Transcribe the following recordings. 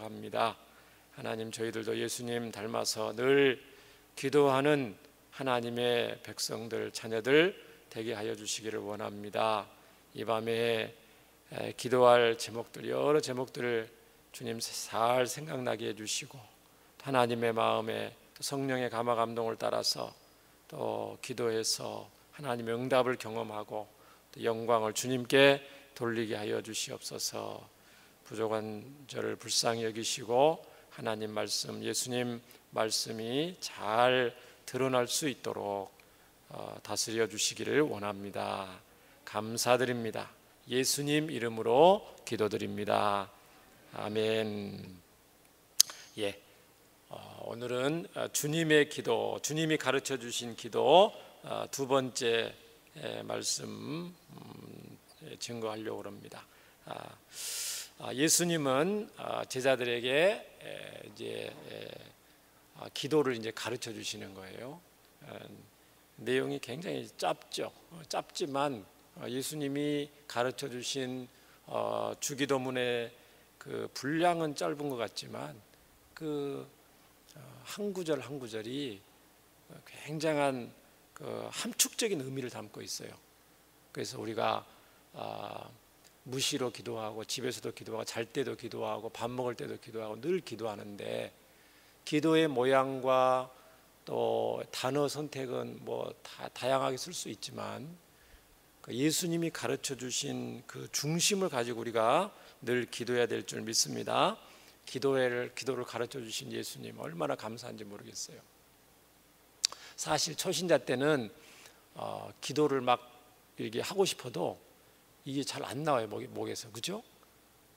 합니다. 하나님, 저희들도 예수님 닮아서 늘 기도하는 하나님의 백성들, 자녀들 되게 하여 주시기를 원합니다. 이 밤에 기도할 제목들, 여러 제목들을 주님 잘 생각나게 해주시고, 하나님의 마음에 성령의 감화 감동을 따라서 또 기도해서 하나님의 응답을 경험하고 또 영광을 주님께 돌리게 하여 주시옵소서. 부족한 저를 불쌍히 여기시고 하나님 말씀, 예수님 말씀이 잘 드러날 수 있도록 다스려 주시기를 원합니다. 감사드립니다. 예수님 이름으로 기도드립니다. 아멘. 오늘은 주님의 기도, 주님이 가르쳐 주신 기도 두 번째 말씀 증거하려고 합니다. 예수님은 제자들에게 이제 기도를 이제 가르쳐 주시는 거예요. 내용이 굉장히 짧지만 예수님이 가르쳐 주신 주기도문의 그 분량은 짧은 것 같지만 그 한 구절 한 구절이 굉장한 그 함축적인 의미를 담고 있어요. 그래서 우리가 무시로 기도하고 집에서도 기도하고 잘 때도 기도하고 밥 먹을 때도 기도하고 늘 기도하는데, 기도의 모양과 또 단어 선택은 뭐 다 다양하게 쓸 수 있지만 예수님이 가르쳐 주신 그 중심을 가지고 우리가 늘 기도해야 될 줄 믿습니다. 기도를 가르쳐 주신 예수님 얼마나 감사한지 모르겠어요. 사실 초신자 때는 기도를 막 이렇게 하고 싶어도 이게 잘 안 나와요, 목에서. 그죠?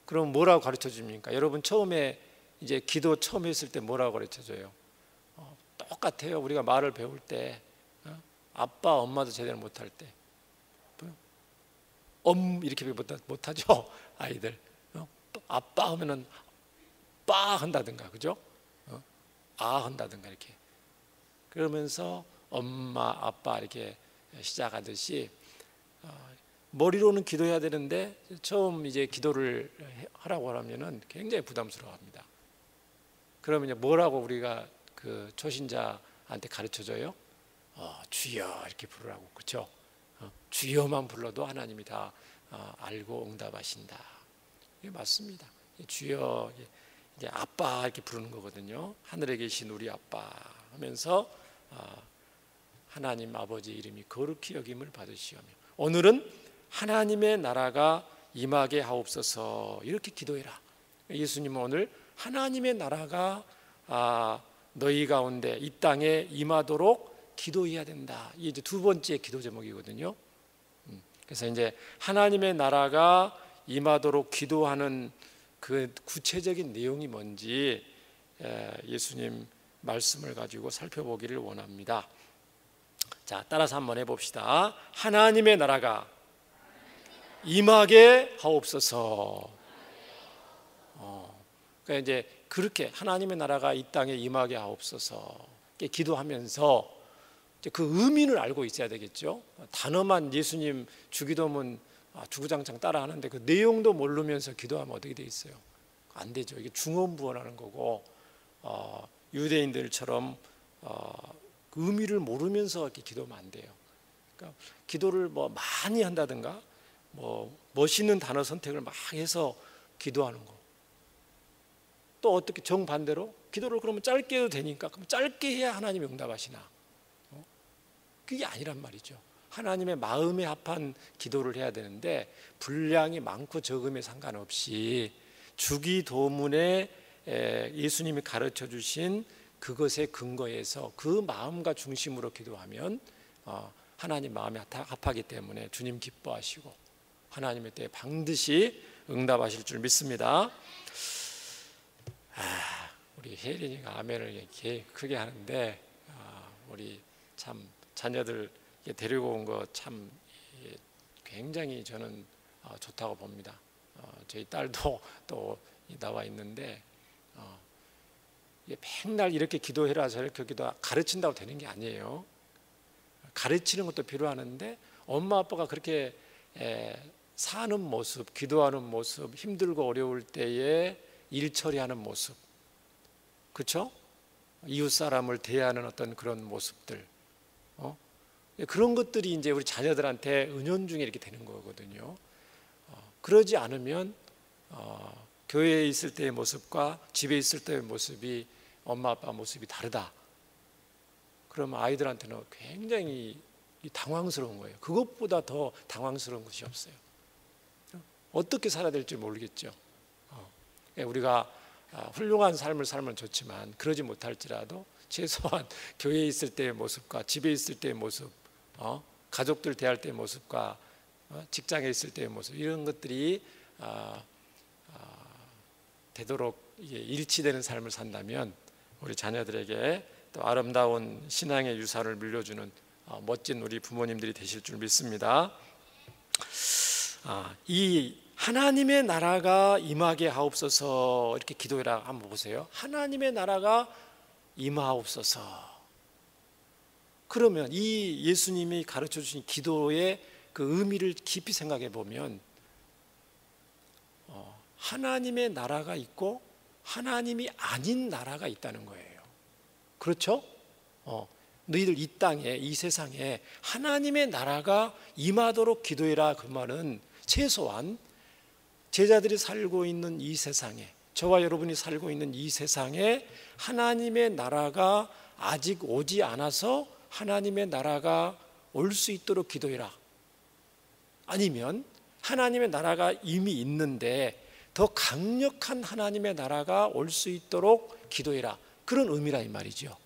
그럼 뭐라고 가르쳐 줍니까? 여러분 처음에 이제 기도 처음 했을 때 뭐라고 가르쳐 줘요? 똑같아요. 우리가 말을 배울 때 아빠 엄마도 제대로 못할 때 이렇게 못하죠, 아이들. 아빠 하면은 빠 한다든가, 그죠? 한다든가 이렇게. 그러면서 엄마 아빠 이렇게 시작하듯이 머리로는 기도해야 되는데 처음 이제 기도를 하라고 하면은 굉장히 부담스러워합니다. 그러면 이제 뭐라고 우리가 그 초신자한테 가르쳐줘요? 주여 이렇게 부르라고, 그렇죠? 주여만 불러도 하나님이 다 알고 응답하신다. 이게 맞습니다. 주여, 이제 아빠 이렇게 부르는 거거든요. 하늘에 계신 우리 아빠 하면서 하나님 아버지 이름이 거룩히 여김을 받으시오며 오늘은 하나님의 나라가 임하게 하옵소서, 이렇게 기도해라. 예수님은 오늘 하나님의 나라가 너희 가운데 이 땅에 임하도록 기도해야 된다. 이게 이제 두 번째 기도 제목이거든요. 그래서 이제 하나님의 나라가 임하도록 기도하는 그 구체적인 내용이 뭔지 예수님 말씀을 가지고 살펴보기를 원합니다. 자, 따라서 한번 해봅시다. 하나님의 나라가 임하게 하옵소서. 그러니까 이제 그렇게 하나님의 나라가 이 땅에 임하게 하옵소서 기도하면서 그 의미를 알고 있어야 되겠죠. 단어만 예수님 주기도문 주구장창 따라하는데 그 내용도 모르면서 기도하면 어떻게 돼 있어요? 안 되죠. 이게 중언부언하는 거고, 유대인들처럼 그 의미를 모르면서 이렇게 기도하면 안 돼요. 그러니까 기도를 뭐 많이 한다든가 뭐 멋있는 단어 선택을 막 해서 기도하는 거. 또 어떻게 정반대로 기도를 그러면 짧게 해도 되니까 그럼 짧게 해야 하나님이 응답하시나? 그게 아니란 말이죠. 하나님의 마음에 합한 기도를 해야 되는데 분량이 많고 적음에 상관없이 주기도문에 예수님이 가르쳐 주신 그것에 근거해서 그 마음과 중심으로 기도하면 하나님 마음에 합하기 때문에 주님 기뻐하시고 하나님의 때에 반드시 응답하실 줄 믿습니다. 우리 혜린이가 아멘을 이렇게 크게 하는데 우리 참 자녀들 데리고 온 거 참 굉장히 저는 좋다고 봅니다. 저희 딸도 또 나와 있는데 맨날 이렇게 기도해라 저렇게 기도 가르친다고 되는 게 아니에요. 가르치는 것도 필요하는데 엄마 아빠가 그렇게 사는 모습, 기도하는 모습, 힘들고 어려울 때에 일 처리하는 모습, 그렇죠? 이웃 사람을 대하는 어떤 그런 모습들, 그런 것들이 이제 우리 자녀들한테 은연중에 이렇게 되는 거거든요. 그러지 않으면 교회에 있을 때의 모습과 집에 있을 때의 모습이 엄마 아빠 모습이 다르다. 그러면 아이들한테는 굉장히 당황스러운 거예요. 그것보다 더 당황스러운 것이 없어요. 어떻게 살아야 될지 모르겠죠. 우리가 훌륭한 삶을 살면 좋지만 그러지 못할지라도 최소한 교회에 있을 때의 모습과 집에 있을 때의 모습, 가족들 대할 때의 모습과 직장에 있을 때의 모습, 이런 것들이 되도록 일치되는 삶을 산다면 우리 자녀들에게 또 아름다운 신앙의 유산을 물려주는 멋진 우리 부모님들이 되실 줄 믿습니다. 이 하나님의 나라가 임하게 하옵소서 이렇게 기도해라 한번 보세요. 하나님의 나라가 임하옵소서. 그러면 이 예수님이 가르쳐 주신 기도의 그 의미를 깊이 생각해 보면 하나님의 나라가 있고 하나님이 아닌 나라가 있다는 거예요. 그렇죠? 너희들 이 땅에, 이 세상에 하나님의 나라가 임하도록 기도해라. 그 말은 최소한 제자들이 살고 있는 이 세상에, 저와 여러분이 살고 있는 이 세상에 하나님의 나라가 아직 오지 않아서 하나님의 나라가 올 수 있도록 기도해라. 아니면 하나님의 나라가 이미 있는데 더 강력한 하나님의 나라가 올 수 있도록 기도해라. 그런 의미라 이 말이죠.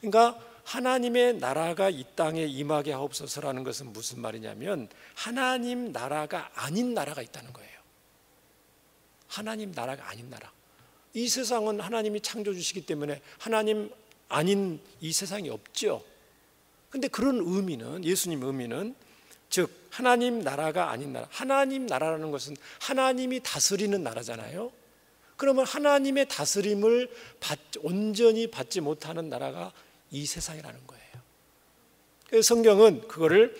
그러니까 하나님의 나라가 이 땅에 임하게 하옵소서라는 것은 무슨 말이냐면 하나님 나라가 아닌 나라가 있다는 거예요. 하나님 나라가 아닌 나라. 이 세상은 하나님이 창조 주시기 때문에 하나님 아닌 이 세상이 없죠. 근데 그런 의미는, 예수님 의미는 즉 하나님 나라가 아닌 나라. 하나님 나라라는 것은 하나님이 다스리는 나라잖아요. 그러면 하나님의 다스림을 온전히 받지 못하는 나라가 이 세상이라는 거예요. 그래서 성경은 그거를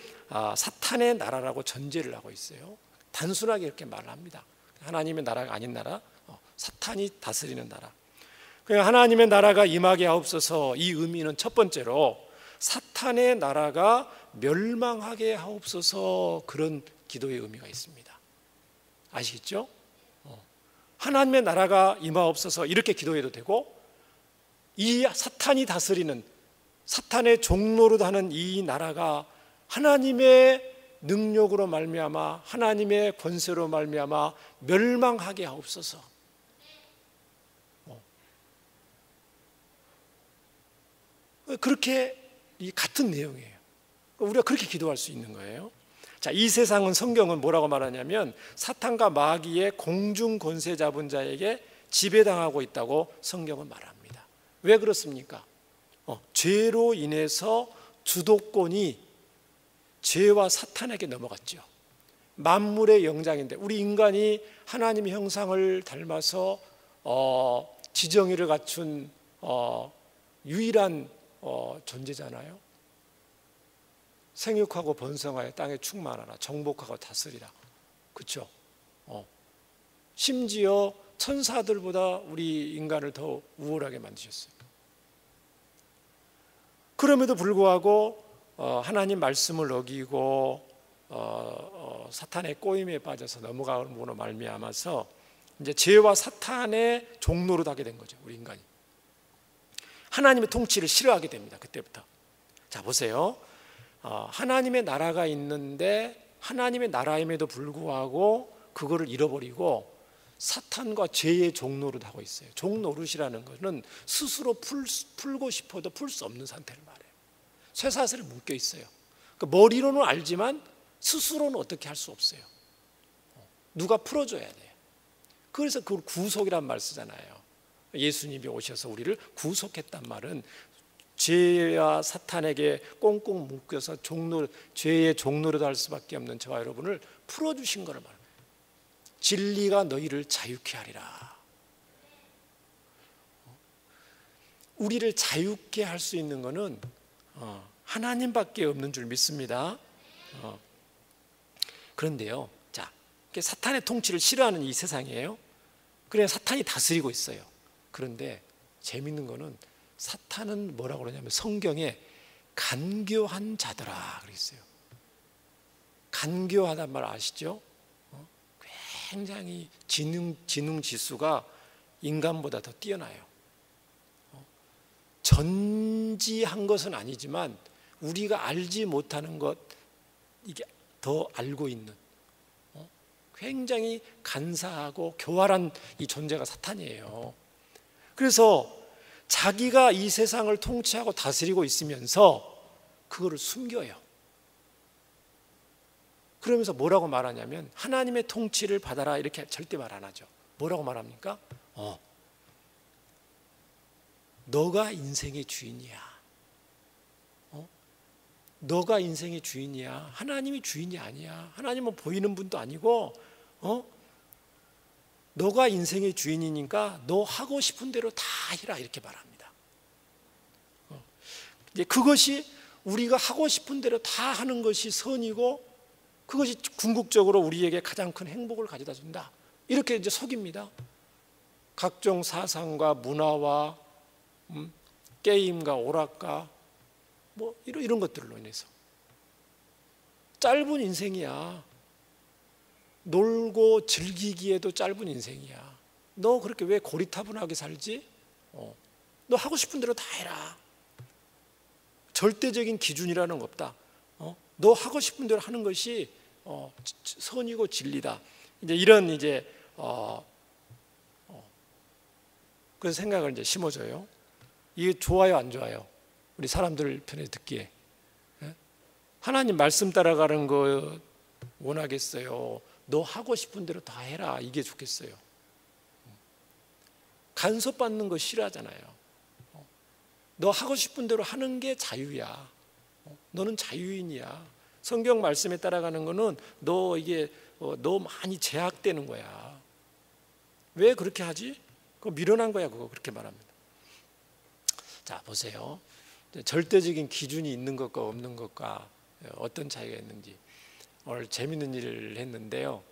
사탄의 나라라고 전제를 하고 있어요. 단순하게 이렇게 말을 합니다. 하나님의 나라가 아닌 나라, 사탄이 다스리는 나라. 그러니까 하나님의 나라가 임하게 하옵소서, 이 의미는 첫 번째로 사탄의 나라가 멸망하게 하옵소서, 그런 기도의 의미가 있습니다. 아시겠죠? 하나님의 나라가 임하옵소서 이렇게 기도해도 되고, 이 사탄이 다스리는, 사탄의 종노릇 하는 이 나라가 하나님의 능력으로 말미암아, 하나님의 권세로 말미암아 멸망하게 하옵소서. 그렇게 같은 내용이에요. 우리가 그렇게 기도할 수 있는 거예요. 자, 이 세상은, 성경은 뭐라고 말하냐면 사탄과 마귀의 공중 권세 잡은 자에게 지배당하고 있다고 성경은 말합니다. 왜 그렇습니까? 죄로 인해서 주도권이 죄와 사탄에게 넘어갔죠. 만물의 영장인데, 우리 인간이 하나님의 형상을 닮아서 지정의를 갖춘 유일한 존재잖아요. 생육하고 번성하여 땅에 충만하라, 정복하고 다스리라. 그렇죠? 심지어 천사들보다 우리 인간을 더 우월하게 만드셨어요. 그럼에도 불구하고 하나님 말씀을 어기고 사탄의 꼬임에 빠져서 넘어감으로 말미암아서 이제 죄와 사탄의 종노릇 하게 된 거죠. 우리 인간이 하나님의 통치를 싫어하게 됩니다. 그때부터. 자, 보세요. 하나님의 나라가 있는데 하나님의 나라임에도 불구하고 그거를 잃어버리고 사탄과 죄의 종노릇 하고 있어요. 종노릇이라는 것은 스스로 풀고 싶어도 풀 수 없는 상태를 말해요. 쇠사슬에 묶여 있어요. 그러니까 머리로는 알지만 스스로는 어떻게 할 수 없어요. 누가 풀어줘야 돼요. 그래서 그걸 구속이란 말 쓰잖아요. 예수님이 오셔서 우리를 구속했단 말은 죄와 사탄에게 꽁꽁 묶여서 죄의 종노릇 할 수밖에 없는 저와 여러분을 풀어주신 거를 말합니다. 진리가 너희를 자유케 하리라. 우리를 자유케 할 수 있는 것은 하나님밖에 없는 줄 믿습니다. 그런데요, 자, 사탄의 통치를 싫어하는 이 세상이에요. 그래 사탄이 다스리고 있어요. 그런데 재밌는 거는 사탄은 뭐라고 그러냐면 성경에 간교한 자더라 그랬어요. 간교하단 말 아시죠? 굉장히 지능 지수가 인간보다 더 뛰어나요. 전지한 것은 아니지만 우리가 알지 못하는 것 이게 더 알고 있는 굉장히 간사하고 교활한 이 존재가 사탄이에요. 그래서 자기가 이 세상을 통치하고 다스리고 있으면서 그거를 숨겨요. 그러면서 뭐라고 말하냐면 하나님의 통치를 받아라 이렇게 절대 말 안 하죠. 뭐라고 말합니까? 너가 인생의 주인이야. 너가 인생의 주인이야. 하나님이 주인이 아니야. 하나님은 보이는 분도 아니고 너가 인생의 주인이니까 너 하고 싶은 대로 다 해라 이렇게 말합니다. 이제 그것이 우리가 하고 싶은 대로 다 하는 것이 선이고 그것이 궁극적으로 우리에게 가장 큰 행복을 가져다 준다. 이렇게 이제 속입니다. 각종 사상과 문화와 게임과 오락과 뭐 이런 것들로 인해서 짧은 인생이야. 놀고 즐기기에도 짧은 인생이야. 너 그렇게 왜 고리타분하게 살지? 너 하고 싶은 대로 다 해라. 절대적인 기준이라는 거 없다. 너 하고 싶은 대로 하는 것이 선이고 진리다. 이제 이런 이제 그런 생각을 이제 심어줘요. 이게 좋아요, 안 좋아요? 우리 사람들 편에 듣기에 하나님 말씀 따라가는 거 원하겠어요? 너 하고 싶은 대로 다 해라 이게 좋겠어요? 간섭받는 거 싫어하잖아요. 너 하고 싶은 대로 하는 게 자유야. 너는 자유인이야. 성경 말씀에 따라가는 거는 너 이게 너 많이 제약되는 거야. 왜 그렇게 하지? 그거 미련한 거야. 그거 그렇게 말합니다. 자 보세요. 절대적인 기준이 있는 것과 없는 것과 어떤 차이가 있는지 오늘 재미있는 일을 했는데요.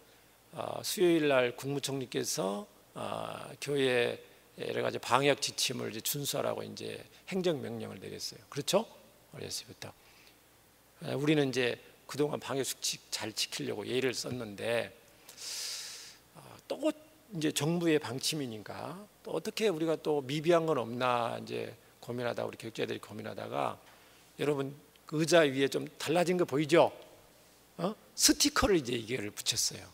수요일 날 국무총리께서 교회 여러 가지 방역 지침을 이제 준수하라고 이제 행정 명령을 내렸어요. 그렇죠? 어렸을부터 우리는 이제 그동안 방역 수칙 잘 지키려고 예를 썼는데 또 이제 정부의 방침이니까 또 어떻게 우리가 또 미비한 건 없나 이제 고민하다 우리 교육자들이 고민하다가 여러분 그 의자 위에 좀 달라진 거 보이죠? 스티커를 이제 이거를 붙였어요.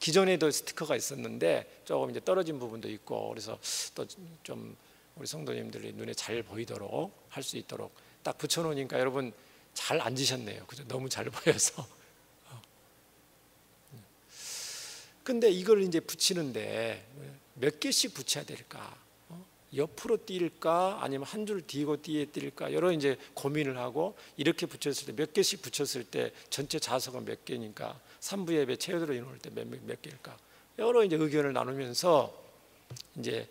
기존에도 스티커가 있었는데 조금 이제 떨어진 부분도 있고 그래서 또 좀 우리 성도님들이 눈에 잘 보이도록 할 수 있도록 딱 붙여놓으니까 여러분 잘 앉으셨네요. 그죠? 너무 잘 보여서. 근데 이걸 이제 붙이는데 몇 개씩 붙여야 될까? 옆으로 뛸까 아니면 한 줄 뒤고 뒤에 뛸까 여러 이제 고민을 하고 이렇게 붙였을 때 몇 개씩 붙였을 때 전체 좌석은 몇 개니까 3부 예배 체어들어 인원할 때 몇 개일까 여러 이제 의견을 나누면서 이제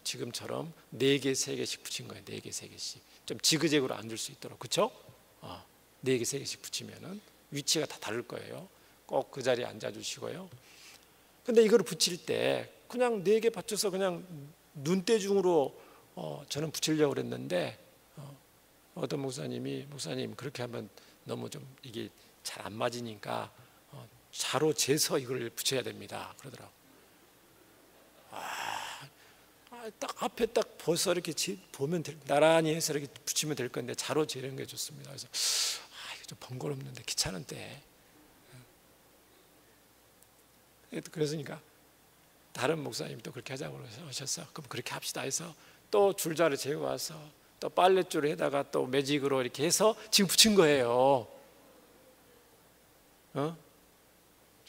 지금처럼 4개 3개씩 붙인 거예요. 4개 3개씩 좀 지그재그로 앉을 수 있도록 그렇죠? 4개 3개씩 붙이면은 위치가 다 다를 거예요. 꼭 그 자리에 앉아주시고요. 근데 이걸 붙일 때 그냥 4개 받쳐서 그냥 눈대중으로 저는 붙이려고 그랬는데 어떤 목사님 그렇게 하면 너무 좀 이게 잘 안 맞으니까 자로 재서 이걸 붙여야 됩니다 그러더라고. 딱 앞에 딱 벗어 이렇게 보면 나란히 해서 이렇게 붙이면 될 건데 자로 재는 게 좋습니다. 그래서 이거 좀 번거롭는데 귀찮은데 그랬으니까 다른 목사님도 그렇게 하자고 하셨어. 그럼 그렇게 합시다 해서 또 줄자를 재고 와서 또 빨랫줄을 해다가 또 매직으로 이렇게 해서 지금 붙인 거예요.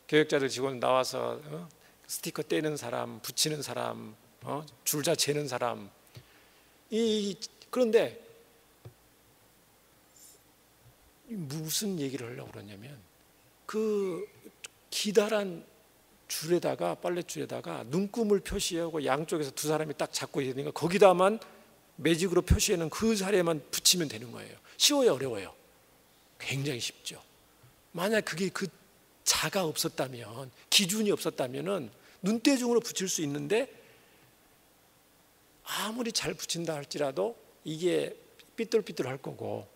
교육자들 직원 나와서 스티커 떼는 사람, 붙이는 사람, 줄자 재는 사람. 그런데 무슨 얘기를 하려고 그러냐면 그 기다란 줄에다가 빨랫줄에다가 눈금을 표시하고 양쪽에서 두 사람이 딱 잡고 있으니까 거기다만 매직으로 표시하는 그 자리에만 붙이면 되는 거예요. 쉬워요, 어려워요? 굉장히 쉽죠. 만약 그게 그 자가 없었다면 기준이 없었다면은 눈대중으로 붙일 수 있는데 아무리 잘 붙인다 할지라도 이게 삐뚤삐뚤할 거고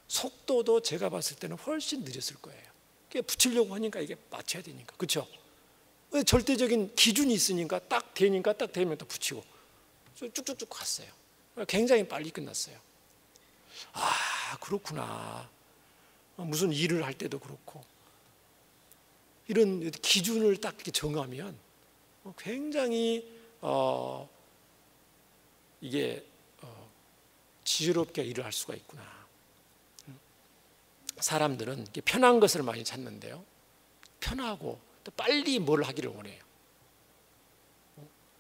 속도도 제가 봤을 때는 훨씬 느렸을 거예요. 붙이려고 하니까 이게 맞춰야 되니까. 그렇죠? 절대적인 기준이 있으니까 딱 되니까 딱 되면 또 붙이고 쭉쭉쭉 갔어요. 굉장히 빨리 끝났어요. 아, 그렇구나. 무슨 일을 할 때도 그렇고 이런 기준을 딱 이렇게 정하면 굉장히 이게 지혜롭게 일을 할 수가 있구나. 사람들은 편한 것을 많이 찾는데요, 편하고 또 빨리 뭘 하기를 원해요.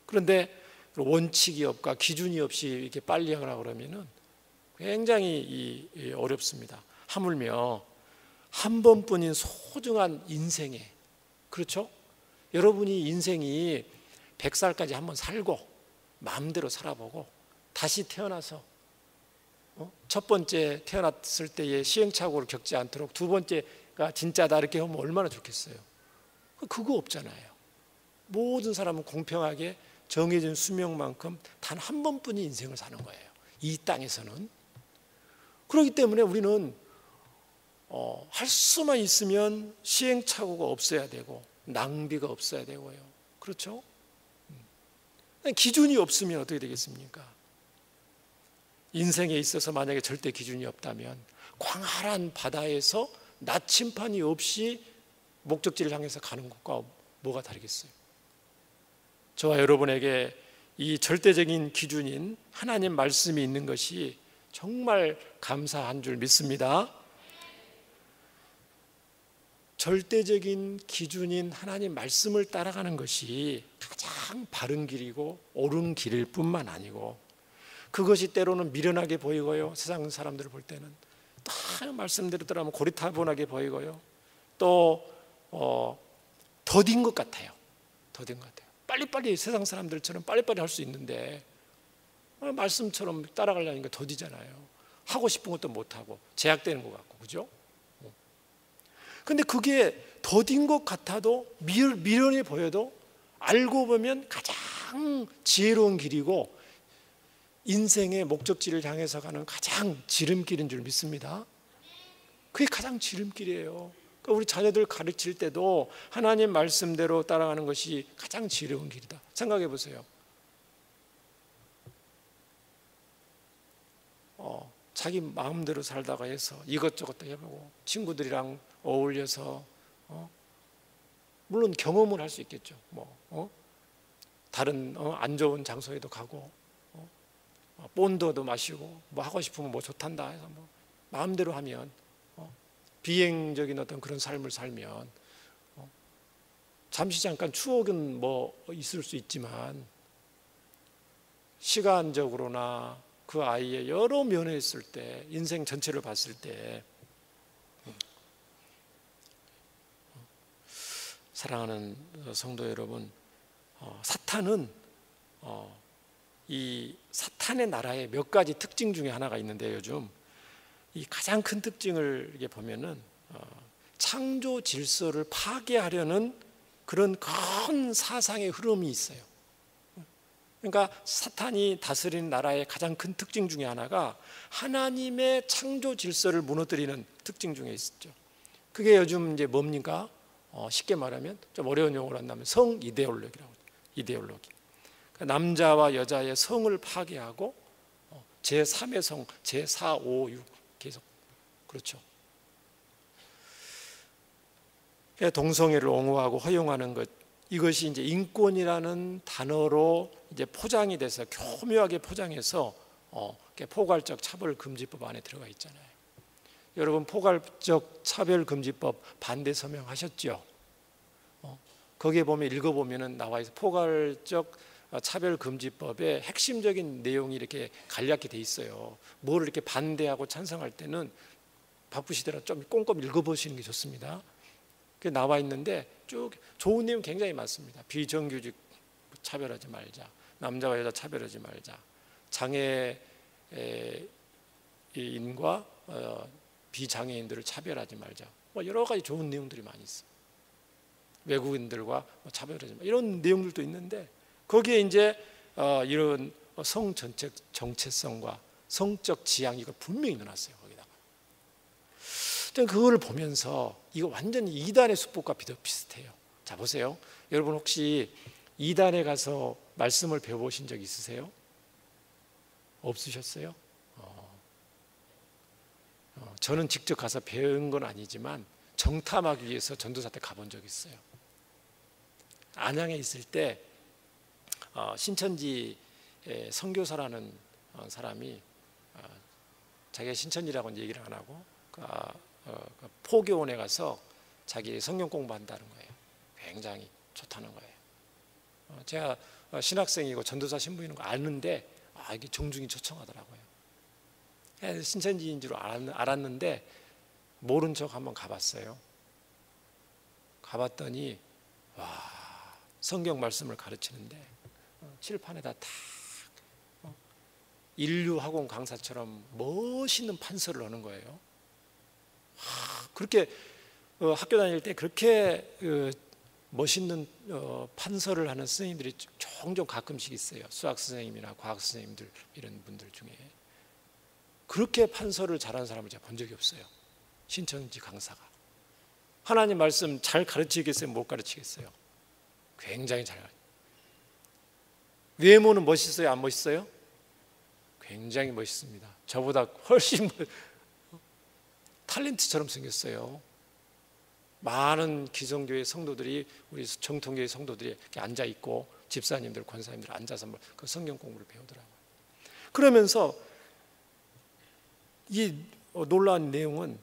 그런데 원칙이 없고 기준이 없이 이렇게 빨리 하라고 그러면은 굉장히 어렵습니다. 하물며 한 번뿐인 소중한 인생에, 그렇죠? 여러분이 인생이 100살까지 한번 살고 마음대로 살아보고 다시 태어나서 첫 번째 태어났을 때의 시행착오를 겪지 않도록 두 번째가 진짜다 이렇게 하면 얼마나 좋겠어요. 그거 없잖아요. 모든 사람은 공평하게 정해진 수명만큼 단 한 번뿐인 인생을 사는 거예요, 이 땅에서는. 그렇기 때문에 우리는 할 수만 있으면 시행착오가 없어야 되고 낭비가 없어야 되고요. 그렇죠? 기준이 없으면 어떻게 되겠습니까? 인생에 있어서 만약에 절대 기준이 없다면 광활한 바다에서 나침판이 없이 목적지를 향해서 가는 것과 뭐가 다르겠어요? 저와 여러분에게 이 절대적인 기준인 하나님 말씀이 있는 것이 정말 감사한 줄 믿습니다. 절대적인 기준인 하나님 말씀을 따라가는 것이 가장 바른 길이고 옳은 길일 뿐만 아니고 그것이 때로는 미련하게 보이고요, 세상 사람들을 볼 때는 다 말씀대로 따라하면 고리타분하게 보이고요, 또 더딘 것 같아요. 더딘 것 같아요. 빨리빨리 세상 사람들처럼 빨리빨리 할 수 있는데 말씀처럼 따라가려니까 더디잖아요. 하고 싶은 것도 못하고 제약되는 것 같고, 그죠? 근데 그게 더딘 것 같아도 미련해 보여도 알고 보면 가장 지혜로운 길이고 인생의 목적지를 향해서 가는 가장 지름길인 줄 믿습니다. 그게 가장 지름길이에요. 그러니까 우리 자녀들 가르칠 때도 하나님 말씀대로 따라가는 것이 가장 지혜로운 길이다. 생각해 보세요. 자기 마음대로 살다가 해서 이것저것 해보고 친구들이랑 어울려서 물론 경험을 할 수 있겠죠. 다른 안 좋은 장소에도 가고 본드도 마시고 뭐 하고 싶으면 뭐 좋단다 해서 뭐 마음대로 하면 비행적인 어떤 그런 삶을 살면 잠시 잠깐 추억은 뭐 있을 수 있지만 시간적으로나 그 아이의 여러 면에 있을 때 인생 전체를 봤을 때 사랑하는 성도 여러분, 사탄은 이 사탄의 나라의 몇 가지 특징 중에 하나가 있는데 요즘 이 가장 큰 특징을 이게 보면은 창조 질서를 파괴하려는 그런 큰 사상의 흐름이 있어요. 그러니까 사탄이 다스리는 나라의 가장 큰 특징 중에 하나가 하나님의 창조 질서를 무너뜨리는 특징 중에 있었죠. 그게 요즘 이제 뭡니까? 쉽게 말하면 좀 어려운 용어로 한다면 성 이데올로기라고. 이데올로기. 남자와 여자의 성을 파괴하고 제3의 성, 제4, 5, 6 계속 그렇죠. 동성애를 옹호하고 허용하는 것, 이것이 이제 인권이라는 단어로 이제 포장이 돼서 교묘하게 포장해서 포괄적 차별금지법 안에 들어가 있잖아요. 여러분 포괄적 차별금지법 반대 서명하셨죠? 거기에 보면 읽어보면 나와 있어. 포괄적 차별금지법의 핵심적인 내용이 이렇게 간략히 돼 있어요. 뭘 이렇게 반대하고 찬성할 때는 바쁘시더라도 좀 꼼꼼히 읽어보시는 게 좋습니다. 그게 나와 있는데 쭉 좋은 내용 굉장히 많습니다. 비정규직 차별하지 말자, 남자와 여자 차별하지 말자, 장애인과 비장애인들을 차별하지 말자, 뭐 여러 가지 좋은 내용들이 많이 있어요. 외국인들과 차별하지 마, 이런 내용들도 있는데 거기에 이제 이런 성 정체성과 성적 지향 이거 분명히 넣어놨어요. 거기다가 저는 그걸 보면서 이거 완전히 이단의 수법과 비슷해요. 자, 보세요. 여러분 혹시 이단에 가서 말씀을 배워보신 적 있으세요? 없으셨어요? 저는 직접 가서 배운 건 아니지만 정탐하기 위해서 전도사 때 가본 적이 있어요. 안양에 있을 때 신천지 선교사라는 사람이 자기가 신천지라고는 얘기를 안 하고 포교원에 가서 자기 성경 공부한다는 거예요. 굉장히 좋다는 거예요. 제가 신학생이고 전도사 신부인 거 아는데 이게 정중히 초청하더라고요. 신천지인 줄 알았는데 모른 척 한번 가봤어요. 가봤더니 성경 말씀을 가르치는데 칠판에다 다 인류학원 강사처럼 멋있는 판서를 하는 거예요. 그렇게 학교 다닐 때 그렇게 멋있는 판서를 하는 선생님들이 종종 가끔씩 있어요. 수학 선생님이나 과학 선생님들 이런 분들 중에 그렇게 판서를 잘하는 사람을 제가 본 적이 없어요. 신천지 강사가 하나님 말씀 잘 가르치겠어요? 못 가르치겠어요? 굉장히 잘 가르쳐요. 외모는 멋있어요? 안 멋있어요? 굉장히 멋있습니다. 저보다 훨씬 탤런트처럼 생겼어요. 많은 기성교회 성도들이 우리 정통교회 성도들이 이렇게 앉아 있고 집사님들, 권사님들 앉아서 그 성경 공부를 배우더라고요. 그러면서 이 놀라운 내용은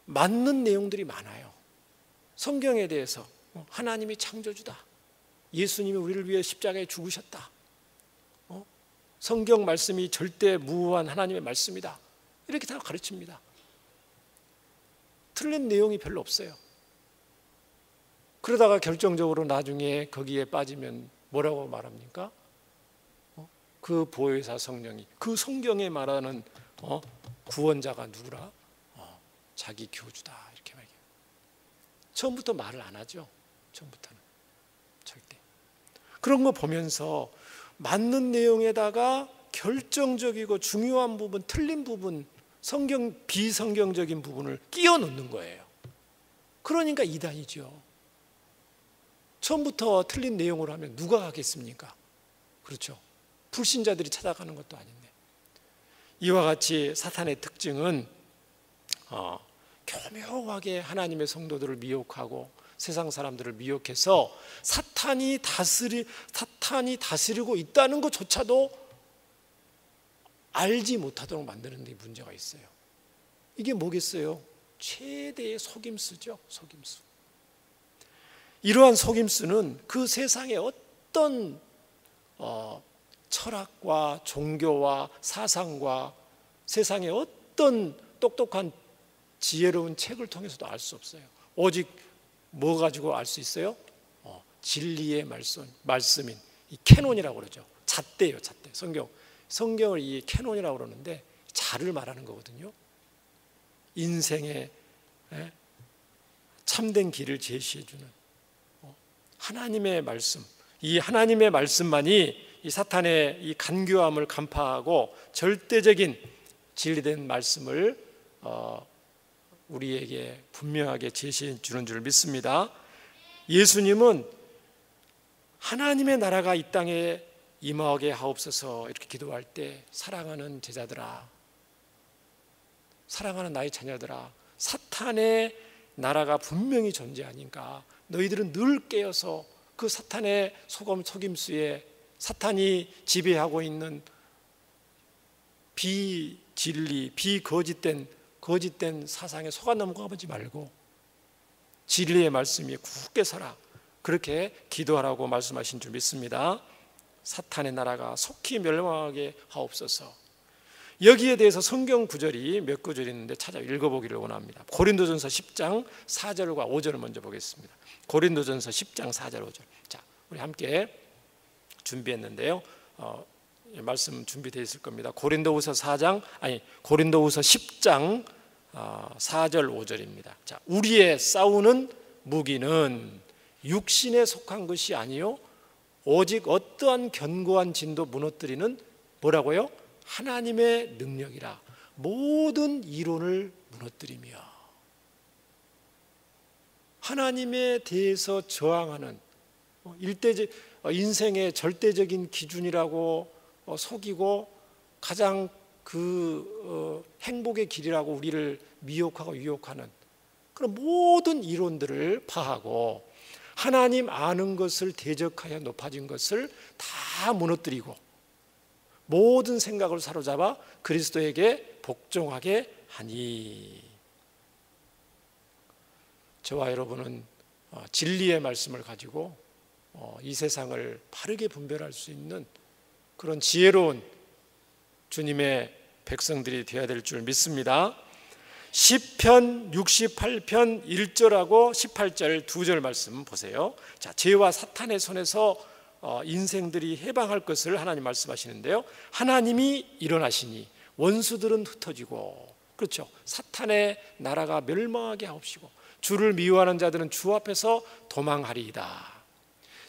맞는 내용들이 많아요. 성경에 대해서 하나님이 창조주다. 예수님이 우리를 위해 십자가에 죽으셨다. 성경 말씀이 절대 무한 하나님의 말씀이다. 이렇게 다 가르칩니다. 틀린 내용이 별로 없어요. 그러다가 결정적으로 나중에 거기에 빠지면 뭐라고 말합니까? 그 보혜사 성령이 그 성경에 말하는 구원자가 누구라? 자기 교주다 이렇게 말해요. 처음부터 말을 안 하죠. 처음부터는 절대. 그런 거 보면서 맞는 내용에다가 결정적이고 중요한 부분, 틀린 부분, 성경 비성경적인 부분을 끼워 넣는 거예요. 그러니까 이단이죠. 처음부터 틀린 내용으로 하면 누가 하겠습니까? 그렇죠. 불신자들이 찾아가는 것도 아닌데. 이와 같이 사탄의 특징은 교묘하게 하나님의 성도들을 미혹하고 세상 사람들을 미혹해서 사탄이 다스리고 있다는 것조차도 알지 못하도록 만드는 데 문제가 있어요. 이게 뭐겠어요? 최대의 속임수죠. 속임수. 이러한 속임수는 그 세상의 어떤 철학과 종교와 사상과 세상의 어떤 똑똑한 지혜로운 책을 통해서도 알 수 없어요. 오직 뭐 가지고 알 수 있어요? 진리의 말씀인 이 캐논이라고 그러죠. 잣대예요, 잣대. 성경을 이 캐논이라고 그러는데 자를 말하는 거거든요. 인생의 참된 길을 제시해 주는 하나님의 말씀. 이 하나님의 말씀만이 이 사탄의 이 간교함을 간파하고 절대적인 진리된 말씀을 우리에게 분명하게 제시해 주는 줄 믿습니다. 예수님은 하나님의 나라가 이 땅에 임하게 하옵소서 이렇게 기도할 때 사랑하는 제자들아, 사랑하는 나의 자녀들아, 사탄의 나라가 분명히 존재하니까 너희들은 늘 깨어서 그 사탄의 속임수에 사탄이 지배하고 있는 비진리, 거짓된 사상에 속아 넘어가지 말고 진리의 말씀이 굳게 서라. 그렇게 기도하라고 말씀하신 줄 믿습니다. 사탄의 나라가 속히 멸망하게 하옵소서. 여기에 대해서 성경 구절이 몇 구절 있는데 찾아 읽어보기를 원합니다. 고린도전서 10장 4절과 5절을 먼저 보겠습니다. 고린도전서 10장 4절 5절. 자, 우리 함께 준비했는데요. 말씀 준비되어 있을 겁니다. 고린도후서 10장 4절 5절입니다. 자, 우리의 싸우는 무기는 육신에 속한 것이 아니요 오직 어떠한 견고한 진도 무너뜨리는 뭐라고요? 하나님의 능력이라. 모든 이론을 무너뜨리며 하나님에 대해서 저항하는 인생의 절대적인 기준이라고 속이고 가장 행복의 길이라고 우리를 미혹하고 유혹하는 그런 모든 이론들을 파하고 하나님 아는 것을 대적하여 높아진 것을 다 무너뜨리고 모든 생각을 사로잡아 그리스도에게 복종하게 하니. 저와 여러분은 진리의 말씀을 가지고 이 세상을 바르게 분별할 수 있는 그런 지혜로운 주님의 백성들이 되어야 될 줄 믿습니다. 시편 68편 1절하고 18절 2절 말씀 보세요. 자, 죄와 사탄의 손에서 인생들이 해방할 것을 하나님 말씀하시는데요. 하나님이 일어나시니 원수들은 흩어지고, 그렇죠, 사탄의 나라가 멸망하게 하옵시고 주를 미워하는 자들은 주 앞에서 도망하리이다.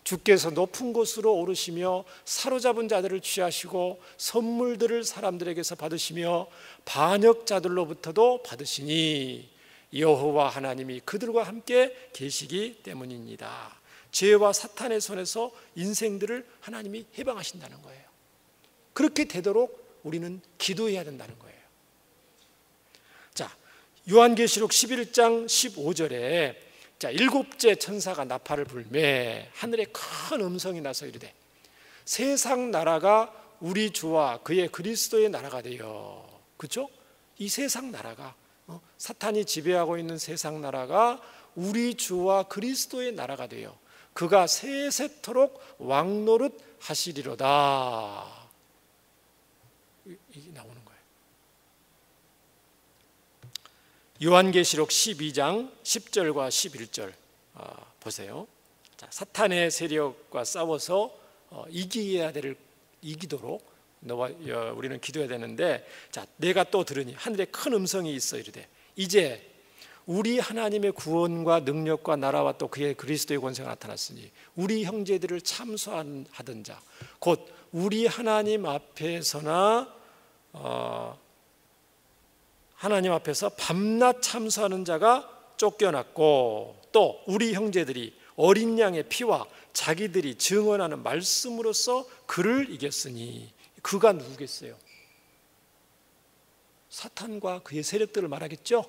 주께서 높은 곳으로 오르시며 사로잡은 자들을 취하시고 선물들을 사람들에게서 받으시며 반역자들로부터도 받으시니 여호와 하나님이 그들과 함께 계시기 때문입니다. 죄와 사탄의 손에서 인생들을 하나님이 해방하신다는 거예요. 그렇게 되도록 우리는 기도해야 된다는 거예요. 자, 요한계시록 11장 15절에 일곱째 천사가 나팔을 불매 하늘에 큰 음성이 나서 이르되 세상 나라가 우리 주와 그의 그리스도의 나라가 되어. 그렇죠? 이 세상 나라가 사탄이 지배하고 있는 세상 나라가 우리 주와 그리스도의 나라가 되어 그가 세세토록 왕노릇 하시리로다. 이게 나오는 거예요. 요한계시록 12장 10절과 11절 보세요. 자, 사탄의 세력과 싸워서 이기도록 너와 우리는 기도해야 되는데, 자, 내가 또 들으니 하늘에 큰 음성이 있어 이르되 이제 우리 하나님의 구원과 능력과 나라와 또 그의 그리스도의 권세가 나타났으니 우리 형제들을 참소하던 자 곧 우리 하나님 앞에서나 하나님 앞에서 밤낮 참소하는 자가 쫓겨났고 또 우리 형제들이 어린 양의 피와 자기들이 증언하는 말씀으로써 그를 이겼으니. 그가 누구겠어요? 사탄과 그의 세력들을 말하겠죠.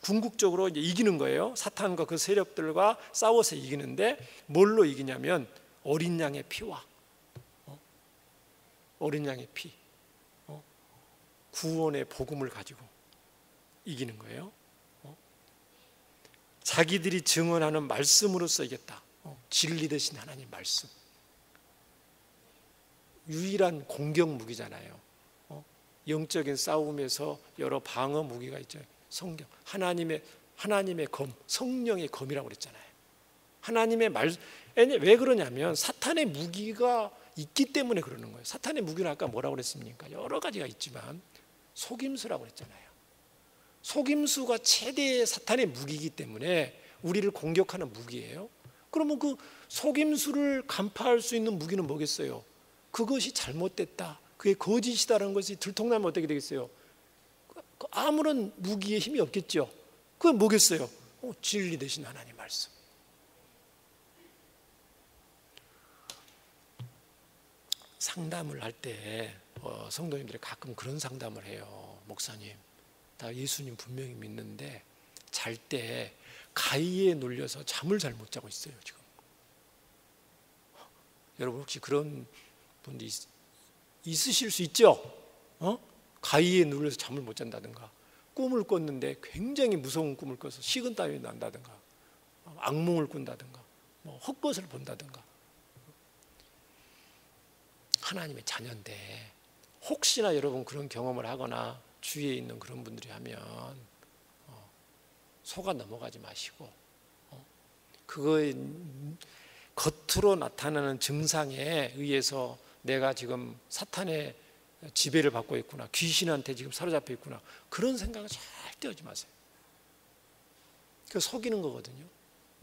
궁극적으로 이기는 거예요. 사탄과 그 세력들과 싸워서 이기는데 뭘로 이기냐면 어린 양의 피와 어린 양의 피, 구원의 복음을 가지고 이기는 거예요. 자기들이 증언하는 말씀으로써 이겼다. 진리 되신 하나님 말씀, 유일한 공격 무기잖아요. 영적인 싸움에서 여러 방어 무기가 있죠. 성경, 하나님의 검, 성령의 검이라고 그랬잖아요. 하나님의 말. 왜 그러냐면 사탄의 무기가 있기 때문에 그러는 거예요. 사탄의 무기는 아까 뭐라고 그랬습니까? 여러 가지가 있지만 속임수라고 그랬잖아요. 속임수가 최대의 사탄의 무기이기 때문에 우리를 공격하는 무기예요. 그러면 그 속임수를 간파할 수 있는 무기는 뭐겠어요? 그것이 잘못됐다, 그게 거짓이다라는 것이 들통나면 어떻게 되겠어요? 아무런 무기에 힘이 없겠죠. 그건 뭐겠어요? 진리 되신 하나님 말씀. 상담을 할 때 성도님들이 가끔 그런 상담을 해요. 목사님, 나 예수님 분명히 믿는데 잘 때 가위에 눌려서 잠을 잘 못 자고 있어요 지금. 여러분 혹시 그런 분도 있으실 수 있죠? 가위에 눌려서 잠을 못 잔다든가, 꿈을 꿨는데 굉장히 무서운 꿈을 꿔서 식은땀이 난다든가, 악몽을 꾼다든가, 헛것을 본다든가. 하나님의 자녀인데 혹시나 여러분 그런 경험을 하거나 주위에 있는 그런 분들이 하면 속아 넘어가지 마시고 그거에 겉으로 나타나는 증상에 의해서 내가 지금 사탄의 지배를 받고 있구나, 귀신한테 지금 사로잡혀 있구나, 그런 생각을 절대 하지 마세요. 그거 속이는 거거든요.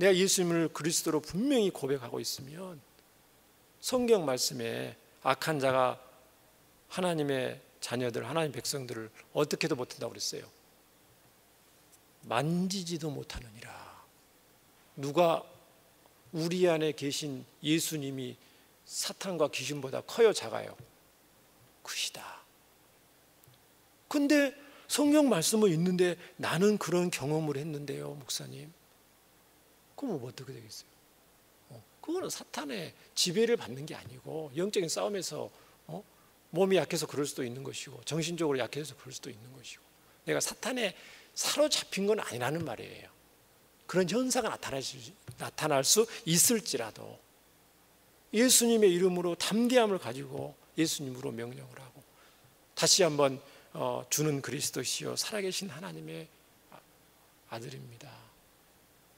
내가 예수님을 그리스도로 분명히 고백하고 있으면 성경 말씀에 악한 자가 하나님의 자녀들, 하나님 백성들을 어떻게도 못한다고 그랬어요. 만지지도 못하느니라. 누가 우리 안에 계신 예수님이 사탄과 귀신보다 커요, 작아요? 크시다. 근데 성경 말씀은 있는데 나는 그런 경험을 했는데요, 목사님. 그럼 어떻게 되겠어요? 그거는 사탄의 지배를 받는 게 아니고 영적인 싸움에서 몸이 약해서 그럴 수도 있는 것이고 정신적으로 약해서 그럴 수도 있는 것이고 내가 사탄에 사로잡힌 건 아니라는 말이에요. 그런 현상이 나타날 수 있을지라도 예수님의 이름으로 담대함을 가지고 예수님으로 명령을 하고 다시 한번 주는 그리스도시요 살아계신 하나님의 아들입니다.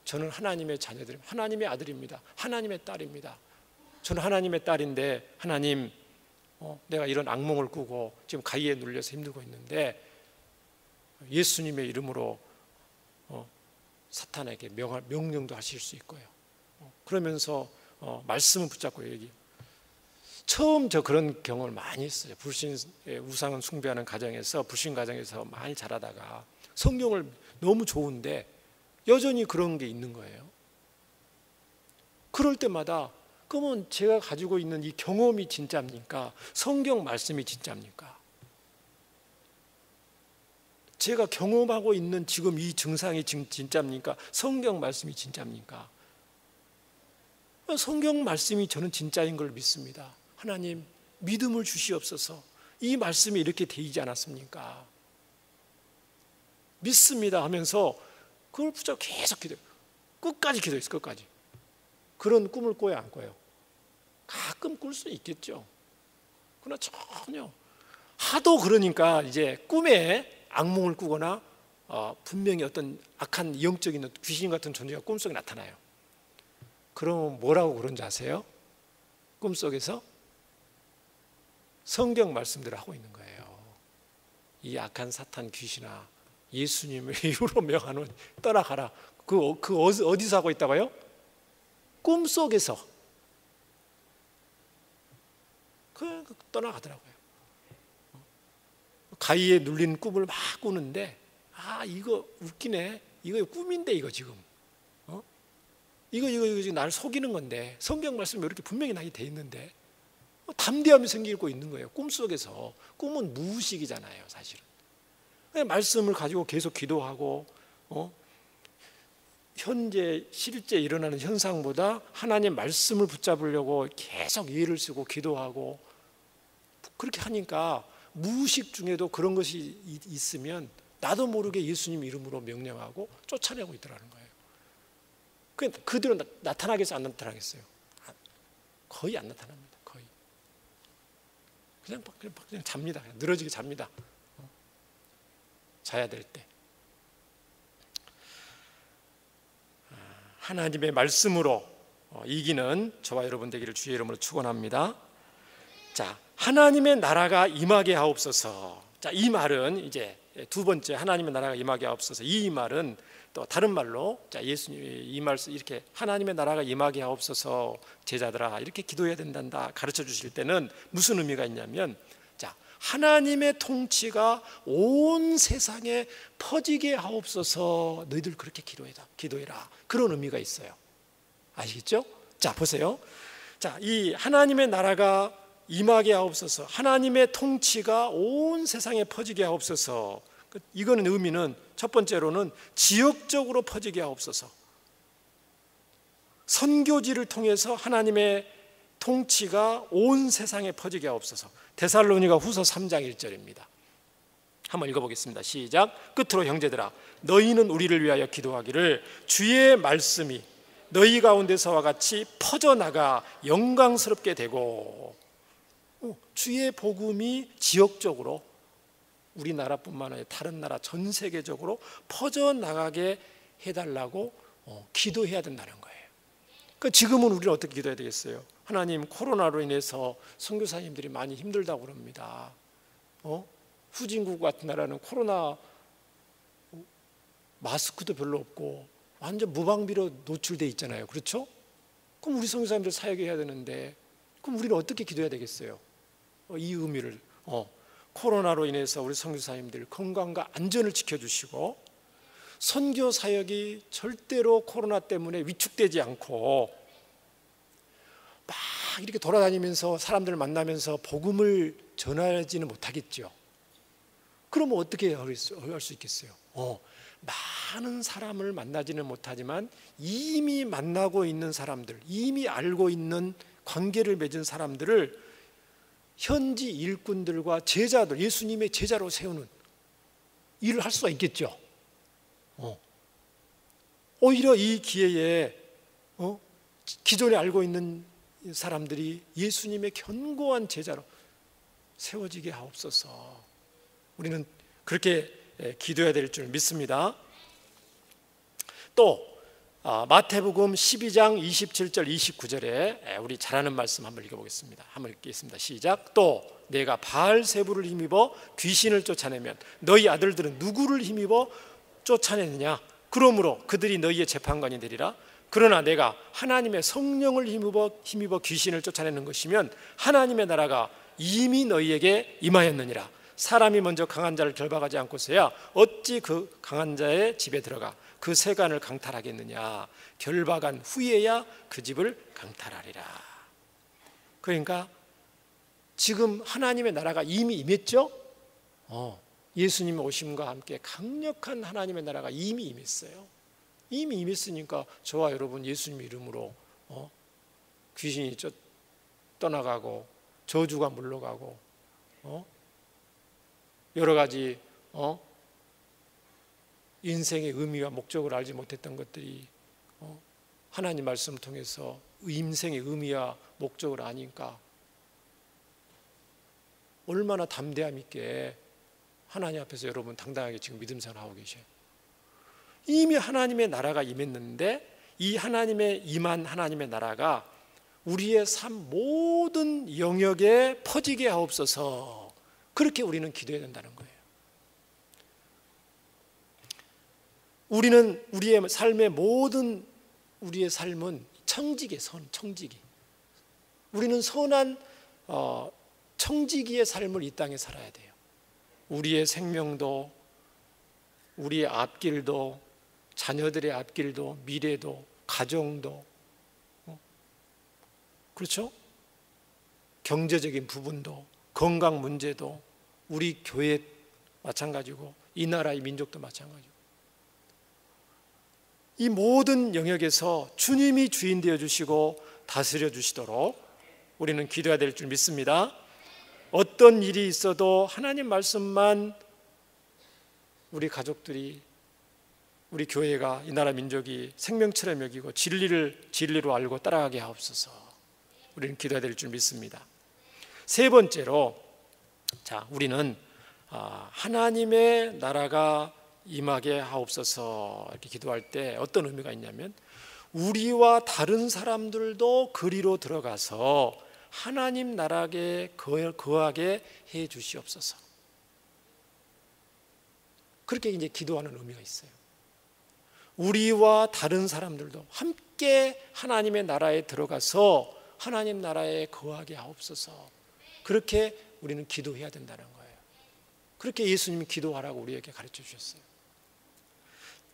저는 하나님의 자녀들입니다. 하나님의 아들입니다. 하나님의 딸입니다. 저는 하나님의 딸인데 하나님 내가 이런 악몽을 꾸고 지금 가위에 눌려서 힘들고 있는데 예수님의 이름으로 사탄에게 명령도 하실 수 있고요. 그러면서 말씀을 붙잡고 얘기해요. 처음 저 그런 경험을 많이 했어요. 불신 우상을 숭배하는 가정에서 불신 가정에서 많이 자라다가 성경을 너무 좋은데 여전히 그런 게 있는 거예요. 그럴 때마다 그러면 제가 가지고 있는 이 경험이 진짜입니까? 성경 말씀이 진짜입니까? 제가 경험하고 있는 지금 이 증상이 진짜입니까? 성경 말씀이 진짜입니까? 성경 말씀이 저는 진짜인 걸 믿습니다. 하나님 믿음을 주시옵소서. 이 말씀이 이렇게 되지 않았습니까? 믿습니다 하면서 그걸 붙잡고 계속 기도해요. 끝까지 기도했어요. 끝까지. 그런 꿈을 꿔요, 안 꿔요? 가끔 꿀 수 있겠죠. 그러나 전혀 하도 그러니까 이제 꿈에 악몽을 꾸거나 분명히 어떤 악한 영적인 귀신 같은 존재가 꿈속에 나타나요. 그러면 뭐라고 그런지 아세요? 꿈속에서 성경 말씀대로 하고 있는 거예요. 이 악한 사탄 귀신아 예수님의 이름으로 명하노니 떠나가라. 어디서 하고 있다고요? 꿈속에서 떠나가더라고요. 가위에 눌린 꿈을 막 꾸는데 이거 웃기네. 이거 꿈인데 이거 지금 이거 지금 나를 속이는 건데 성경 말씀이 이렇게 분명히 나게 돼 있는데 담대함이 생기고 있는 거예요. 꿈속에서. 꿈은 무의식이잖아요, 사실은. 말씀을 가지고 계속 기도하고 현재 실제 일어나는 현상보다 하나님 말씀을 붙잡으려고 계속 예를 쓰고 기도하고 그렇게 하니까 무의식 중에도 그런 것이 있으면 나도 모르게 예수님 이름으로 명령하고 쫓아내고 있더라는 거예요. 그대로 나타나겠어요? 안 나타나겠어요? 거의 안 나타납니다. 거의. 그냥 잡니다. 그냥 늘어지게 잡니다. 자야 될 때. 하나님의 말씀으로 이기는 저와 여러분 되기를 주의 이름으로 축원합니다. 자, 하나님의 나라가 임하게 하옵소서. 자, 이 말은 이제 두 번째 하나님의 나라가 임하게 하옵소서. 이 말은 또 다른 말로 자, 예수님이 이 말씀 이렇게 하나님의 나라가 임하게 하옵소서 제자들아 이렇게 기도해야 된단다 가르쳐 주실 때는 무슨 의미가 있냐면 자, 하나님의 통치가 온 세상에 퍼지게 하옵소서. 너희들 그렇게 기도해라. 그런 의미가 있어요. 아시겠죠? 자, 보세요. 자, 이 하나님의 나라가 임하게 하옵소서. 하나님의 통치가 온 세상에 퍼지게 하옵소서. 이거는 의미는 첫 번째로는 지역적으로 퍼지게 하옵소서. 선교지를 통해서 하나님의 통치가 온 세상에 퍼지게 하옵소서. 데살로니가 후서 3장 1절입니다. 한번 읽어보겠습니다. 시작. 끝으로 형제들아 너희는 우리를 위하여 기도하기를 주의 말씀이 너희 가운데서와 같이 퍼져나가 영광스럽게 되고 주의 복음이 지역적으로 우리나라뿐만 아니라 다른 나라 전 세계적으로 퍼져나가게 해달라고 기도해야 된다는 거예요. 그러니까 지금은 우리는 어떻게 기도해야 되겠어요? 하나님 코로나로 인해서 선교사님들이 많이 힘들다고 그럽니다. 후진국 같은 나라는 코로나 마스크도 별로 없고 완전 무방비로 노출돼 있잖아요. 그렇죠? 그럼 우리 선교사님들 사역해야 되는데 그럼 우리는 어떻게 기도해야 되겠어요? 이 의미를 코로나로 인해서 우리 선교사님들 건강과 안전을 지켜주시고 선교 사역이 절대로 코로나 때문에 위축되지 않고 막 이렇게 돌아다니면서 사람들을 만나면서 복음을 전하지는 못하겠죠. 그러면 어떻게 할 수 있겠어요? 많은 사람을 만나지는 못하지만 이미 만나고 있는 사람들, 이미 알고 있는 관계를 맺은 사람들을 현지 일꾼들과 제자들, 예수님의 제자로 세우는 일을 할 수가 있겠죠. 오히려 이 기회에 기존에 알고 있는 사람들이 예수님의 견고한 제자로 세워지게 하옵소서. 우리는 그렇게 기도해야 될 줄 믿습니다. 또 마태복음 12장 27절 29절에 우리 잘 아는 말씀 한번 읽어보겠습니다. 한번 읽겠습니다. 시작. 또 내가 바알세불을 힘입어 귀신을 쫓아내면 너희 아들들은 누구를 힘입어 쫓아내느냐? 그러므로 그들이 너희의 재판관이 되리라. 그러나 내가 하나님의 성령을 힘입어 귀신을 쫓아내는 것이면 하나님의 나라가 이미 너희에게 임하였느니라. 사람이 먼저 강한 자를 결박하지 않고서야 어찌 그 강한 자의 집에 들어가 그 세간을 강탈하겠느냐? 결박한 후에야 그 집을 강탈하리라. 그러니까 지금 하나님의 나라가 이미 임했죠? 예수님의 오심과 함께 강력한 하나님의 나라가 이미 임했어요. 이미 임했으니까 저와 여러분 예수님 이름으로 귀신이 떠나가고 저주가 물러가고 여러 가지 인생의 의미와 목적을 알지 못했던 것들이 하나님 말씀을 통해서 인생의 의미와 목적을 아니까 얼마나 담대함 있게 하나님 앞에서 여러분 당당하게 지금 믿음 생활하고 계셔요. 이미 하나님의 나라가 임했는데 이 하나님의 임한 하나님의 나라가 우리의 삶 모든 영역에 퍼지게 하옵소서. 그렇게 우리는 기도해야 된다는 거예요. 우리는 우리의 삶의 모든 우리의 삶은 청지기, 청지기. 우리는 선한 청지기의 삶을 이 땅에 살아야 돼요. 우리의 생명도, 우리의 앞길도, 자녀들의 앞길도, 미래도, 가정도, 그렇죠? 경제적인 부분도, 건강 문제도, 우리 교회 마찬가지고 이 나라의 민족도 마찬가지고 이 모든 영역에서 주님이 주인 되어 주시고 다스려 주시도록 우리는 기도해야 될 줄 믿습니다. 어떤 일이 있어도 하나님 말씀만 우리 가족들이, 우리 교회가, 이 나라 민족이 생명처럼 여기고 진리로 알고 따라가게 하옵소서. 우리는 기도해야 될 줄 믿습니다. 세 번째로, 우리는 하나님의 나라가 임하게 하옵소서 이렇게 기도할 때 어떤 의미가 있냐면 우리와 다른 사람들도 그리로 들어가서 하나님 나라에 거하게 해 주시옵소서. 그렇게 이제 기도하는 의미가 있어요. 우리와 다른 사람들도 함께 하나님의 나라에 들어가서 하나님 나라에 거하게 하옵소서. 그렇게 우리는 기도해야 된다는 거예요. 그렇게 예수님이 기도하라고 우리에게 가르쳐 주셨어요.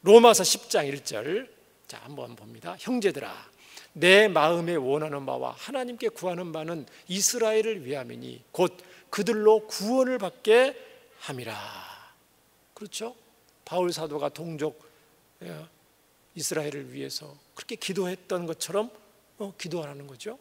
로마서 10장 1절 한번 봅니다. 형제들아, 내 마음에 원하는 바와 하나님께 구하는 바는 이스라엘을 위함이니 곧 그들로 구원을 받게 함이라. 그렇죠? 바울 사도가 동족 이스라엘을 위해서 그렇게 기도했던 것처럼 기도하라는 거죠.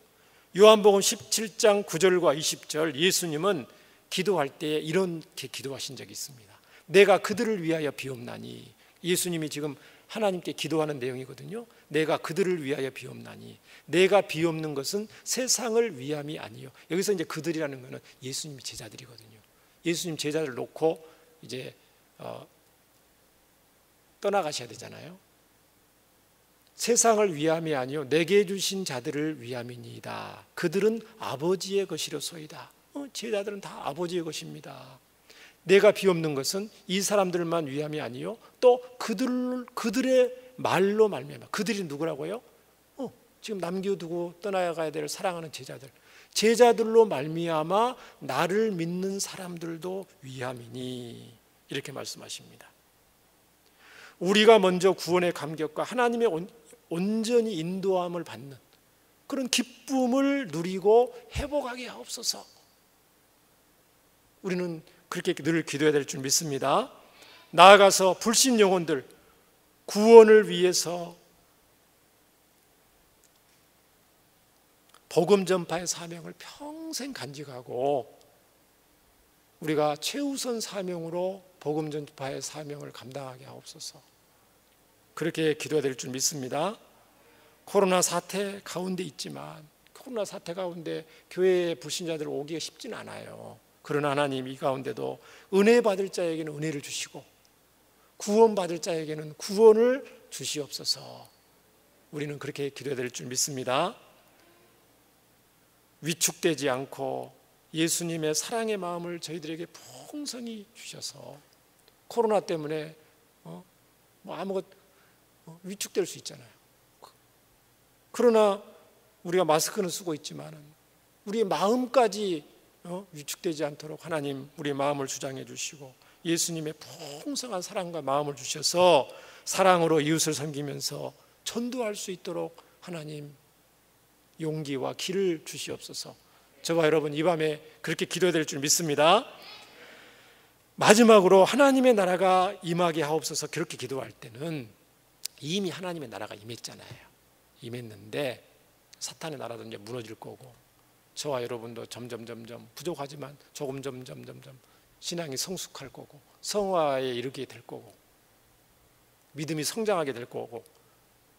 요한복음 17장 9절과 20절 예수님은 기도할 때 이렇게 기도하신 적이 있습니다. 내가 그들을 위하여 비옵나니. 예수님이 지금 하나님께 기도하는 내용이거든요. 내가 그들을 위하여 비옵나니. 내가 비옵는 것은 세상을 위함이 아니요. 여기서 이제 그들이라는 것은 예수님 제자들이거든요. 예수님 제자를 놓고 이제 떠나가셔야 되잖아요. 세상을 위함이 아니요 내게 주신 자들을 위함이니이다. 그들은 아버지의 것이로소이다. 제자들은 다 아버지의 것입니다. 내가 비옵는 것은 이 사람들만 위함이 아니요 또 그들의 말로 말미암아. 그들이 누구라고요? 지금 남겨두고 떠나가야 될 사랑하는 제자들로 말미암아 나를 믿는 사람들도 위함이니, 이렇게 말씀하십니다. 우리가 먼저 구원의 감격과 하나님의 온전히 인도함을 받는 그런 기쁨을 누리고 회복하게 하옵소서. 우리는 그렇게 늘 기도해야 될 줄 믿습니다. 나아가서 불신 영혼들 구원을 위해서 복음 전파의 사명을 평생 간직하고 우리가 최우선 사명으로 복음 전파의 사명을 감당하게 하옵소서. 그렇게 기도해야 될 줄 믿습니다. 코로나 사태 가운데 있지만 코로나 사태 가운데 교회에 불신자들 오기가 쉽진 않아요. 그러나 하나님 이 가운데도 은혜 받을 자에게는 은혜를 주시고 구원 받을 자에게는 구원을 주시옵소서. 우리는 그렇게 기도해야 될 줄 믿습니다. 위축되지 않고 예수님의 사랑의 마음을 저희들에게 풍성히 주셔서 코로나 때문에 위축될 수 있잖아요. 그러나 우리가 마스크는 쓰고 있지만 우리의 마음까지 위축되지 않도록 하나님 우리의 마음을 주장해 주시고 예수님의 풍성한 사랑과 마음을 주셔서 사랑으로 이웃을 섬기면서 전도할 수 있도록 하나님 용기와 길을 주시옵소서. 저와 여러분 이 밤에 그렇게 기도해야 될 줄 믿습니다. 마지막으로 하나님의 나라가 임하게 하옵소서. 그렇게 기도할 때는 이미 하나님의 나라가 임했잖아요. 임했는데 사탄의 나라도 이제 무너질 거고 저와 여러분도 점점 부족하지만 점점 신앙이 성숙할 거고 성화에 이르게 될 거고 믿음이 성장하게 될 거고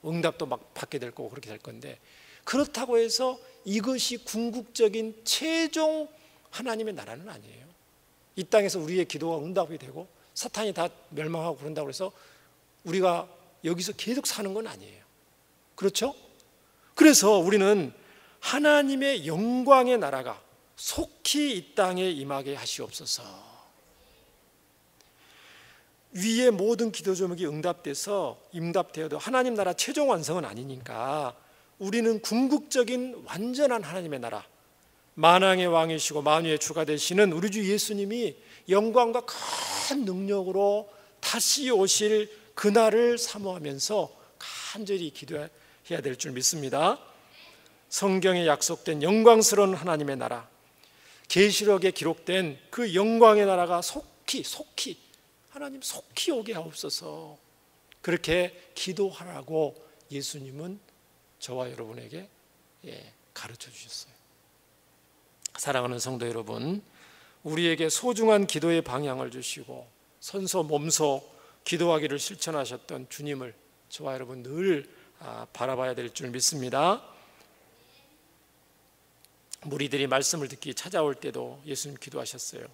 응답도 막 받게 될 거고 그렇게 될 건데, 그렇다고 해서 이것이 궁극적인 최종 하나님의 나라는 아니에요. 이 땅에서 우리의 기도가 응답이 되고 사탄이 다 멸망하고 그런다고 해서 우리가 여기서 계속 사는 건 아니에요. 그렇죠? 그래서 우리는 하나님의 영광의 나라가 속히 이 땅에 임하게 하시옵소서. 위의 모든 기도 제목이 응답되어도 하나님 나라 최종 완성은 아니니까 우리는 궁극적인 완전한 하나님의 나라, 만왕의 왕이시고 만유의 주가 되시는 우리 주 예수님이 영광과 큰 능력으로 다시 오실 그날을 사모하면서 간절히 기도해야 될 줄 믿습니다. 성경에 약속된 영광스러운 하나님의 나라, 계시록에 기록된 그 영광의 나라가 속히 하나님 속히 오게 하옵소서. 그렇게 기도하라고 예수님은 저와 여러분에게 가르쳐 주셨어요. 사랑하는 성도 여러분, 우리에게 소중한 기도의 방향을 주시고 선소 몸소 기도하기를 실천하셨던 주님을 저와 여러분 늘 바라봐야 될 줄 믿습니다. 무리들이 말씀을 듣기 찾아올 때도 예수님 기도하셨어요.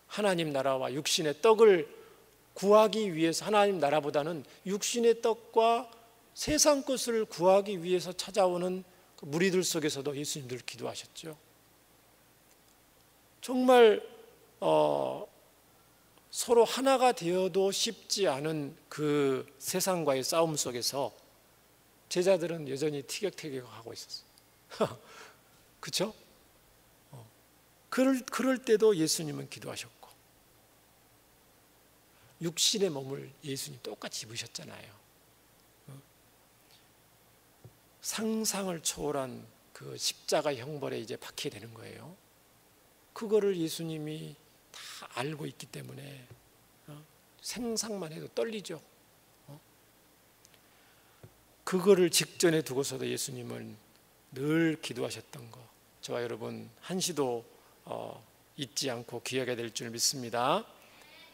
하나님 나라와 육신의 떡을 구하기 위해서, 하나님 나라보다는 육신의 떡과 세상 것을 구하기 위해서 찾아오는 그 무리들 속에서도 예수님 늘 기도하셨죠. 정말 서로 하나가 되어도 쉽지 않은 그 세상과의 싸움 속에서 제자들은 여전히 티격태격하고 있었어요. 그렇죠? 그럴 때도 예수님은 기도하셨고, 육신의 몸을 예수님 똑같이 입으셨잖아요. 상상을 초월한 그 십자가 형벌에 이제 박히게 되는 거예요. 그거를 예수님이 다 알고 있기 때문에 생각만 해도 떨리죠. 그거를 직전에 두고서도 예수님은 늘 기도하셨던 거, 저와 여러분 한시도 잊지 않고 기억해야 될 줄 믿습니다.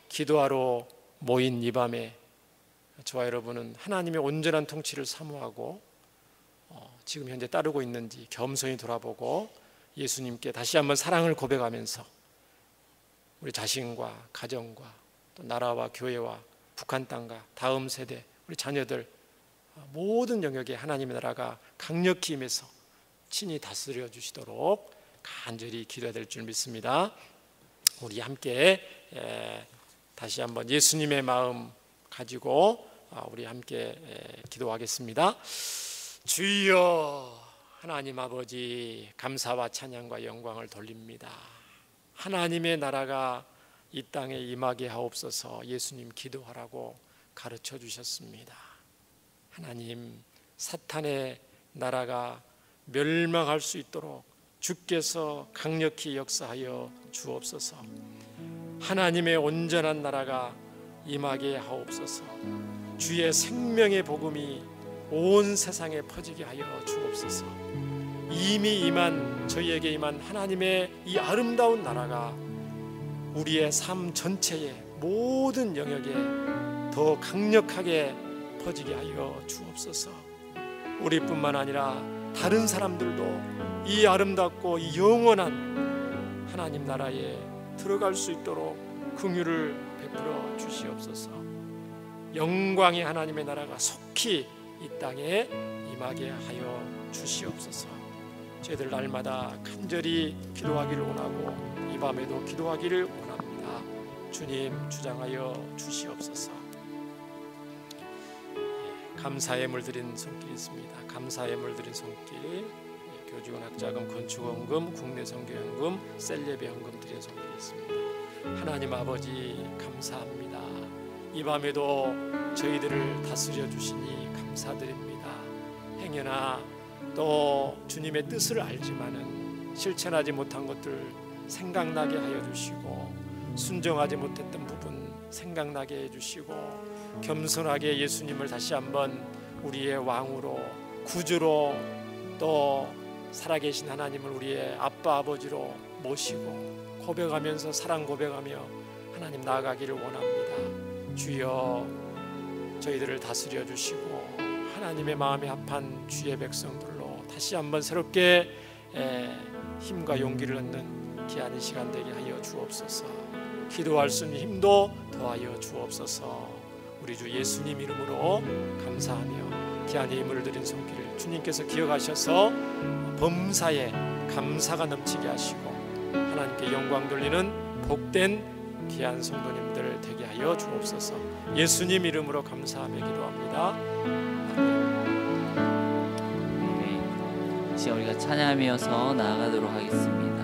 기도하러 모인 이 밤에 저와 여러분은 하나님의 온전한 통치를 사모하고 지금 현재 따르고 있는지 겸손히 돌아보고 예수님께 다시 한번 사랑을 고백하면서 우리 자신과 가정과 또 나라와 교회와 북한 땅과 다음 세대 우리 자녀들 모든 영역에 하나님의 나라가 강력히 임해서 친히 다스려 주시도록 간절히 기도해야 될 줄 믿습니다. 우리 함께 다시 한번 예수님의 마음 가지고 우리 함께 기도하겠습니다. 주여, 하나님 아버지, 감사와 찬양과 영광을 돌립니다. 하나님의 나라가 이 땅에 임하게 하옵소서. 예수님 기도하라고 가르쳐 주셨습니다. 하나님, 사탄의 나라가 멸망할 수 있도록 주께서 강력히 역사하여 주옵소서. 하나님의 온전한 나라가 임하게 하옵소서. 주의 생명의 복음이 온 세상에 퍼지게 하여 주옵소서. 이미 임한, 저희에게 임한 하나님의 이 아름다운 나라가 우리의 삶 전체의 모든 영역에 더 강력하게 퍼지게 하여 주옵소서. 우리뿐만 아니라 다른 사람들도 이 아름답고 이 영원한 하나님 나라에 들어갈 수 있도록 긍휼을 베풀어 주시옵소서. 영광의 하나님의 나라가 속히 이 땅에 임하게 하여 주시옵소서. 저희들 날마다 간절히 기도하기를 원하고 이 밤에도 기도하기를 원합니다. 주님, 주장하여 주시옵소서. 감사의 물들인 손길이 있습니다. 감사의 물들인 손길, 교직원 학자금, 건축원금, 국내선교연금, 셀레베연금 드린 손길이 있습니다. 하나님 아버지, 감사합니다. 이 밤에도 저희들을 다스려 주시니 감사드립니다. 행여나 또 주님의 뜻을 알지만은 실천하지 못한 것들 생각나게 하여 주시고, 순종하지 못했던 부분 생각나게 해주시고, 겸손하게 예수님을 다시 한번 우리의 왕으로, 구주로, 또 살아계신 하나님을 우리의 아빠 아버지로 모시고 고백하면서, 사랑 고백하며 하나님 나아가기를 원합니다. 주여, 저희들을 다스려 주시고 하나님의 마음에 합한 주의 백성들로 다시 한번 새롭게 힘과 용기를 얻는 귀한 시간 되게 하여 주옵소서. 기도할 수 있는 힘도 더하여 주옵소서. 우리 주 예수님 이름으로 감사하며 귀한 힘을 드린 손길을 주님께서 기억하셔서 범사에 감사가 넘치게 하시고 하나님께 영광 돌리는 복된 귀한 성도님들 되게 하여 주옵소서. 예수님 이름으로 감사하며 기도합니다. 아멘. 이제 우리가 찬양하면서 나아가도록 하겠습니다.